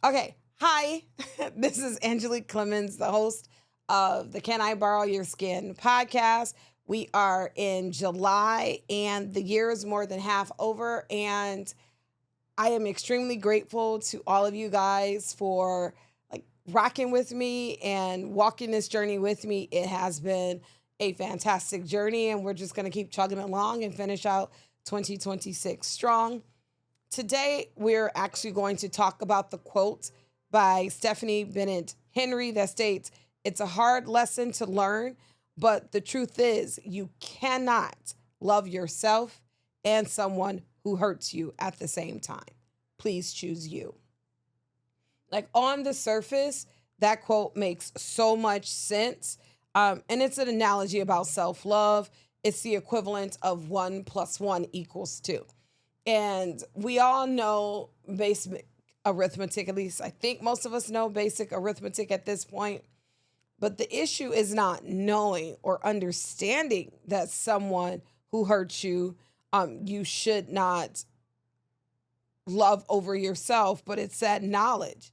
Okay, hi. This is Angelique Clemens, the host of the Can I Borrow Your Skin podcast. We are in July and the year is more than half over. And I am extremely grateful to all of you guys for rocking with me and walking this journey with me. It has been a fantastic journey, and we're just going to keep chugging along and finish out 2026 strong. Today, we're actually going to talk about the quote by Stephanie Bennett-Henry that states, "It's a hard lesson to learn, but the truth is you cannot love yourself and someone who hurts you at the same time. Please choose you." Like, on the surface, that quote makes so much sense. And it's an analogy about self-love. It's the equivalent of 1 + 1 = 2. And we all know basic arithmetic, at least I think most of us know basic arithmetic at this point. But the issue is not knowing or understanding that someone who hurts you, you should not love over yourself, but it's that knowledge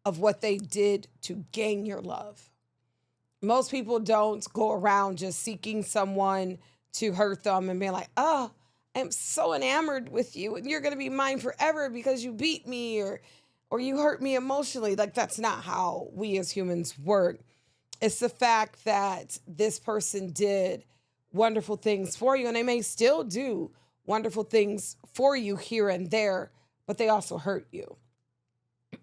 of what they did to gain your love. Most people don't go around just seeking someone to hurt them and being like, "Oh, I'm so enamored with you and you're going to be mine forever because you beat me or you hurt me emotionally." Like, that's not how we as humans work. It's the fact that this person did wonderful things for you, and they may still do wonderful things for you here and there, but they also hurt you.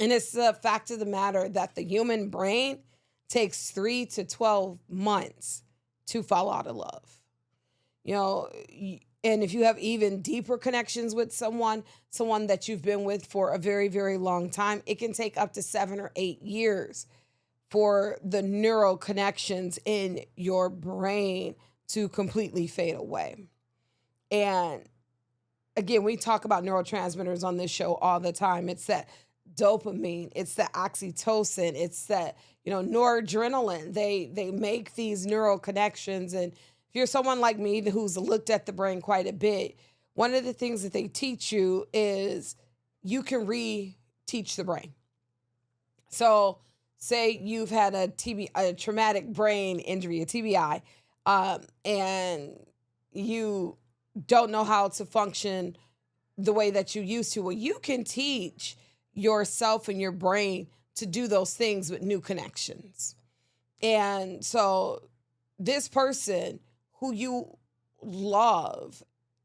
And it's the fact of the matter that the human brain takes 3 to 12 months to fall out of love. You know, and if you have even deeper connections with someone that you've been with for a very, very long time, it can take up to 7 or 8 years for the neural connections in your brain to completely fade away. And again, we talk about neurotransmitters on this show all the time. It's that dopamine, it's the oxytocin, it's that, noradrenaline. They make these neural connections. And if you're someone like me who's looked at the brain quite a bit, one of the things that they teach you is you can re-teach the brain. So say you've had a traumatic brain injury, a TBI, and you don't know how to function the way that you used to. Well, you can teach yourself and your brain to do those things with new connections. And so this person who you love,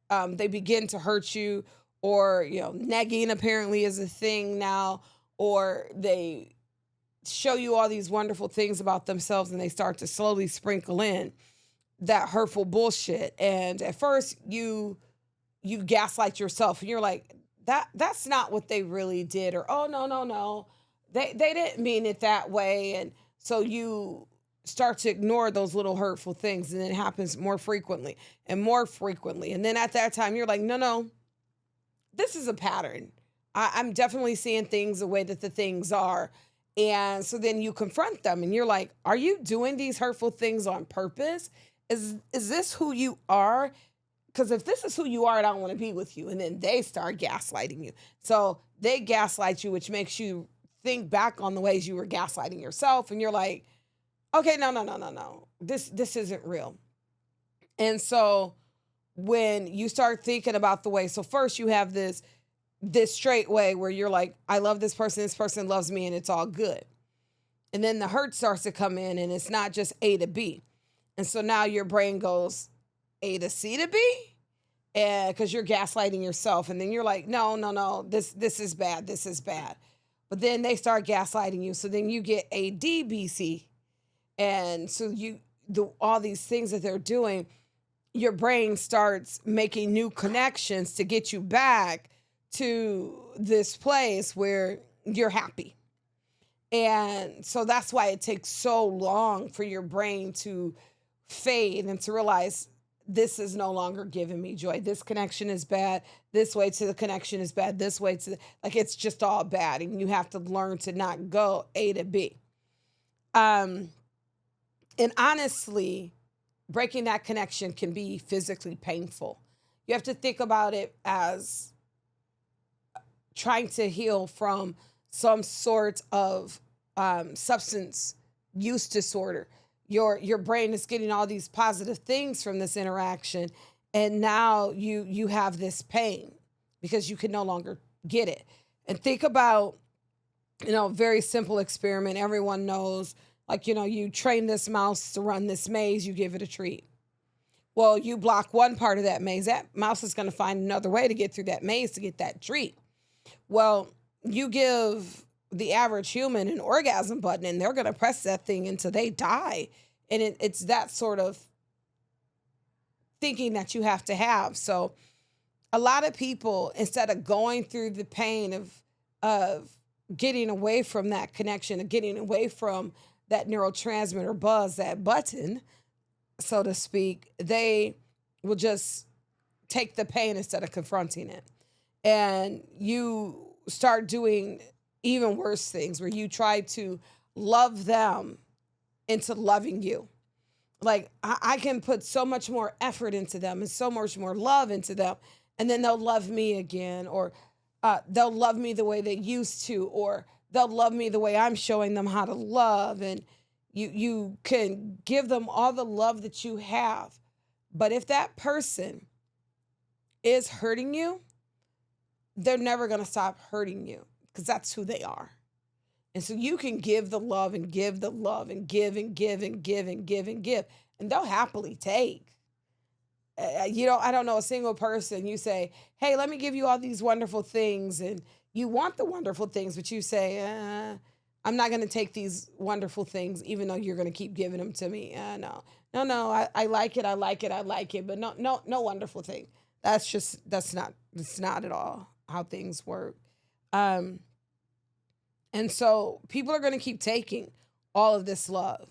they begin to hurt you, or, negging apparently is a thing now, or they show you all these wonderful things about themselves and they start to slowly sprinkle in that hurtful bullshit. And at first you gaslight yourself and you're like, that's not what they really did, or, "Oh, no. They didn't mean it that way." And so you start to ignore those little hurtful things, and it happens more frequently and more frequently. And then at that time you're like, no, this is a pattern. I'm definitely seeing things the way that the things are. And so then you confront them and you're like, "Are you doing these hurtful things on purpose? Is this who you are? Because if this is who you are, I don't want to be with you." And then they start gaslighting you. So they gaslight you, which makes you think back on the ways you were gaslighting yourself. And you're like, "Okay, no. This isn't real." And so when you start thinking about the way, so first you have this straight way where you're like, "I love this person loves me, and it's all good." And then the hurt starts to come in, and it's not just A to B. And so now your brain goes A to C to B, and because you're gaslighting yourself. And then you're like, no, this is bad. This is bad. But then they start gaslighting you. So then you get A, D, B, C. And so all these things that they're doing, your brain starts making new connections to get you back to this place where you're happy. And so that's why it takes so long for your brain to fade and to realize, this is no longer giving me joy. This connection is bad. This way to the connection is bad. This way to it's just all bad. And you have to learn to not go A to B. And honestly, breaking that connection can be physically painful. You have to think about it as trying to heal from some sort of substance use disorder. Your brain is getting all these positive things from this interaction, and now you have this pain because you can no longer get it. And think about, very simple experiment. Everyone knows, like, you train this mouse to run this maze, you give it a treat. Well, you block one part of that maze, that mouse is going to find another way to get through that maze to get that treat. Well, you give the average human an orgasm button and they're going to press that thing until they die. And it's that sort of thinking that you have to have. So a lot of people, instead of going through the pain of getting away from that connection, of getting away from that neurotransmitter buzz, that button, so to speak, they will just take the pain instead of confronting it. And you start doing even worse things where you try to love them into loving you. Like, I can put so much more effort into them and so much more love into them, and then they'll love me again, or they'll love me the way they used to, or they'll love me the way I'm showing them how to love. And you can give them all the love that you have. But if that person is hurting you, they're never going to stop hurting you because that's who they are. And so you can give the love and give the love and give and give and give and give and give, and they'll happily take. I don't know a single person you say, hey, let me give you all these wonderful things. And you want the wonderful things, but you say, I'm not going to take these wonderful things, even though you're going to keep giving them to me. No, I like it. I like it. I like it. But no wonderful thing. That's not at all how things work. And so people are going to keep taking all of this love,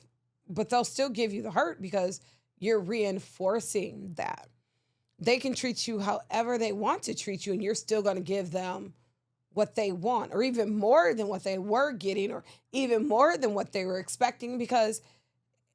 but they'll still give you the hurt because you're reinforcing that. They can treat you however they want to treat you, and you're still going to give them what they want, or even more than what they were getting, or even more than what they were expecting, because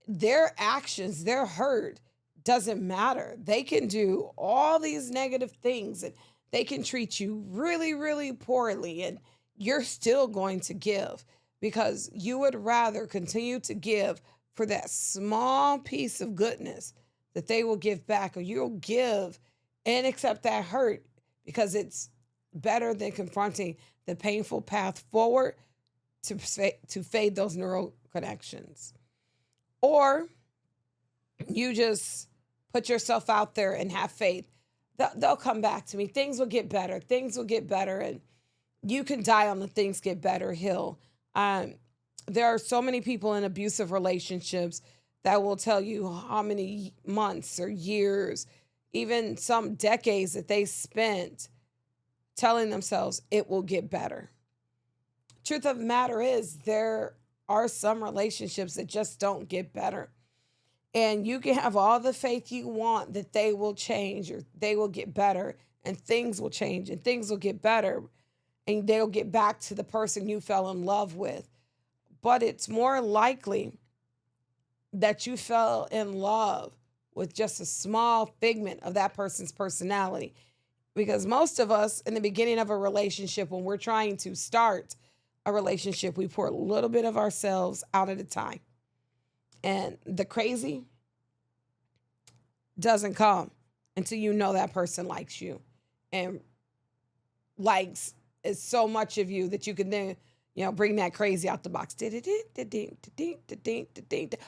their actions, their hurt doesn't matter. They can do all these negative things and they can treat you really, really poorly, and you're still going to give because you would rather continue to give for that small piece of goodness that they will give back, or you'll give and accept that hurt because it's better than confronting the painful path forward to fade those neural connections. Or you just put yourself out there and have faith. They'll come back to me. Things will get better. Things will get better. And you can die on the things get better hill. There are so many people in abusive relationships that will tell you how many months or years, even some decades that they spent telling themselves it will get better. Truth of the matter is, there are some relationships that just don't get better. And you can have all the faith you want that they will change or they will get better, and things will change and things will get better, and they'll get back to the person you fell in love with. But it's more likely that you fell in love with just a small figment of that person's personality. Because most of us, in the beginning of a relationship, when we're trying to start a relationship, we pour a little bit of ourselves out at a time. And the crazy doesn't come until you know that person likes you and likes is so much of you that you can then, bring that crazy out the box.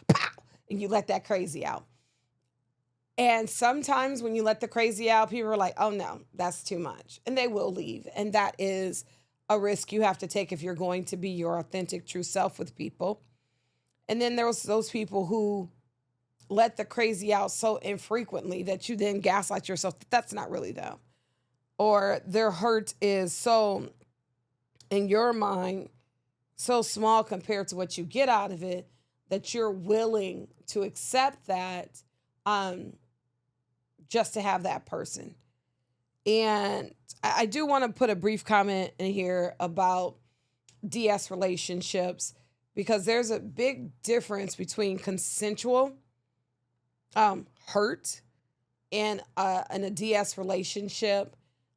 Pow! And you let that crazy out. And sometimes when you let the crazy out, people are like, oh no, that's too much. And they will leave. And that is a risk you have to take if you're going to be your authentic, true self with people. And then there's those people who let the crazy out so infrequently that you then gaslight yourself that that's not really them. Or their hurt is so, in your mind, so small compared to what you get out of it that you're willing to accept that just to have that person. And I do want to put a brief comment in here about DS relationships, because there's a big difference between consensual hurt in a DS relationship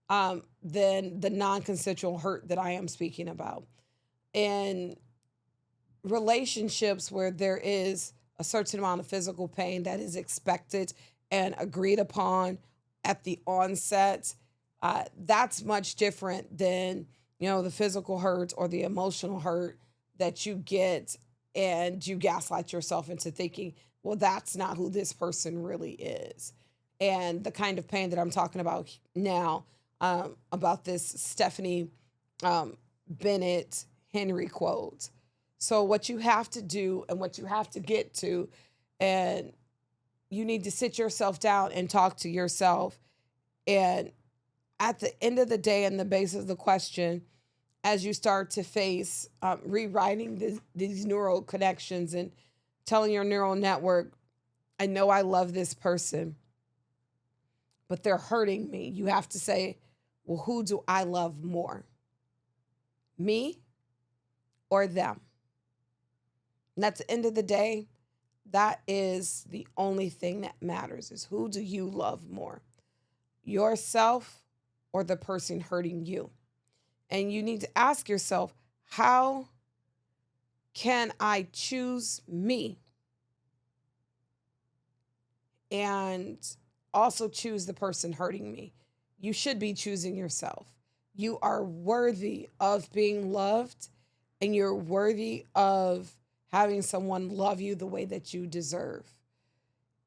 than the non-consensual hurt that I am speaking about. in relationships where there is a certain amount of physical pain that is expected and agreed upon at the onset, that's much different than, the physical hurt or the emotional hurt that you get, and you gaslight yourself into thinking, well, that's not who this person really is. And the kind of pain that I'm talking about now, about this Stephanie Bennett Henry quote. So, what you have to do and what you have to get to, and you need to sit yourself down and talk to yourself. And at the end of the day, and the base of the question, as you start to face rewriting these neural connections and telling your neural network, I know I love this person, but they're hurting me. You have to say, well, who do I love more? Me or them? And at the end of the day, that is the only thing that matters, is who do you love more? Yourself or the person hurting you? And you need to ask yourself, how can I choose me? And also choose the person hurting me. You should be choosing yourself. You are worthy of being loved, and you're worthy of having someone love you the way that you deserve.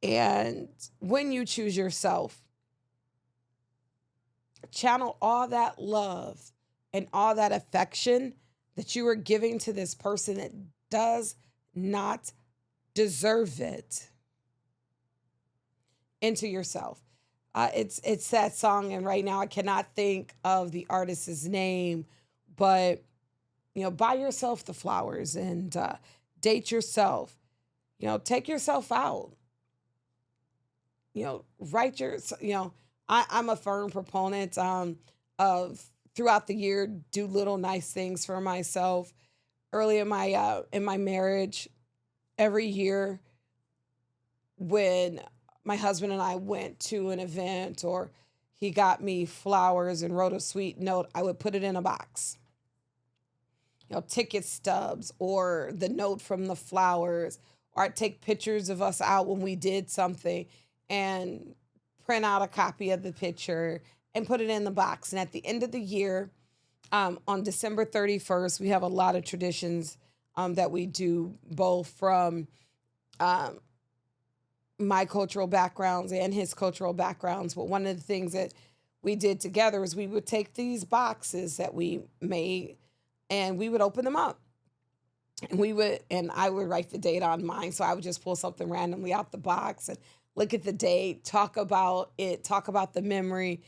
And when you choose yourself, channel all that love and all that affection that you are giving to this person that does not deserve it into yourself. It's that song, and right now I cannot think of the artist's name, but buy yourself the flowers and date yourself. Take yourself out. Write your. I'm a firm proponent of throughout the year do little nice things for myself. Early in my marriage, every year when my husband and I went to an event or he got me flowers and wrote a sweet note, I would put it in a box. Ticket stubs or the note from the flowers, or I'd take pictures of us out when we did something and print out a copy of the picture and put it in the box. And at the end of the year, on December 31st, we have a lot of traditions that we do, both from my cultural backgrounds and his cultural backgrounds. But one of the things that we did together is we would take these boxes that we made and we would open them up. And I would write the date on mine. So I would just pull something randomly out the box and look at the date, talk about it, talk about the memory.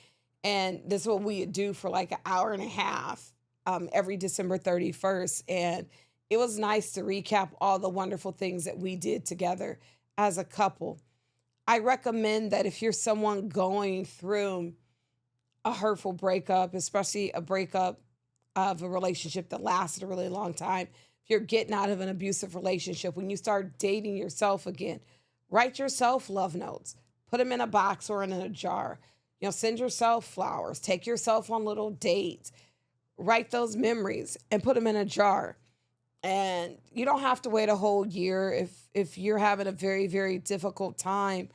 And this is what we would do for like an hour and a half every December 31st. And it was nice to recap all the wonderful things that we did together as a couple. I recommend that if you're someone going through a hurtful breakup, especially a breakup of a relationship that lasted a really long time, if you're getting out of an abusive relationship, when you start dating yourself again, write yourself love notes, put them in a box or in a jar. Send yourself flowers, take yourself on little dates, write those memories and put them in a jar. And you don't have to wait a whole year if you're having a very, very difficult time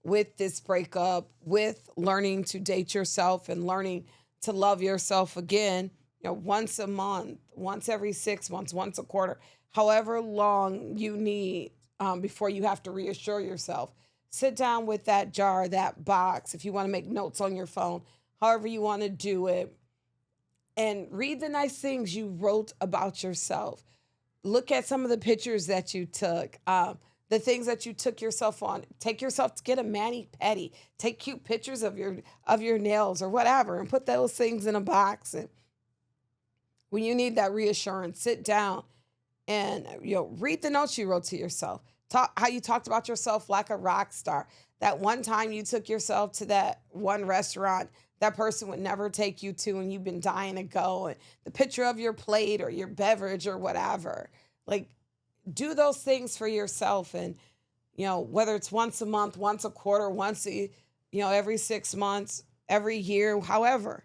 with this breakup, with learning to date yourself and learning to love yourself again, once a month, once every 6 months, once a quarter, however long you need before you have to reassure yourself. Sit down with that jar, that box, if you want to make notes on your phone, however you want to do it, and read the nice things you wrote about yourself. Look at some of the pictures that you took, the things that you took yourself on. Take yourself to get a mani-pedi. Take cute pictures of your nails or whatever, and put those things in a box. And when you need that reassurance, sit down and read the notes you wrote to yourself. Talk how you talked about yourself like a rock star. That one time you took yourself to that one restaurant that person would never take you to, and you've been dying to go, and the picture of your plate or your beverage or whatever. Like, do those things for yourself. And, whether it's once a month, once a quarter, every 6 months, every year, however,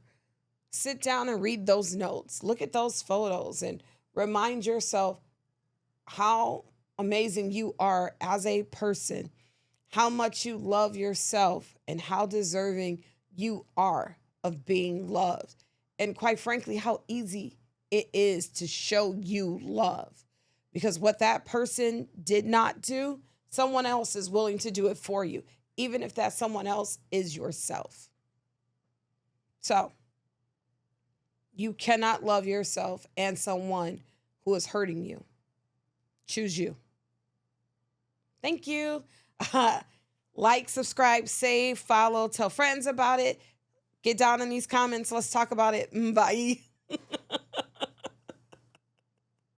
sit down and read those notes. Look at those photos and Remind yourself how amazing you are as a person, how much you love yourself, and how deserving you are of being loved. And quite frankly, how easy it is to show you love. Because what that person did not do, someone else is willing to do it for you, even if that someone else is yourself. So, you cannot love yourself and someone who is hurting you. Choose you. Thank you. Like, subscribe, save, follow, tell friends about it. Get down in these comments. Let's talk about it. Bye.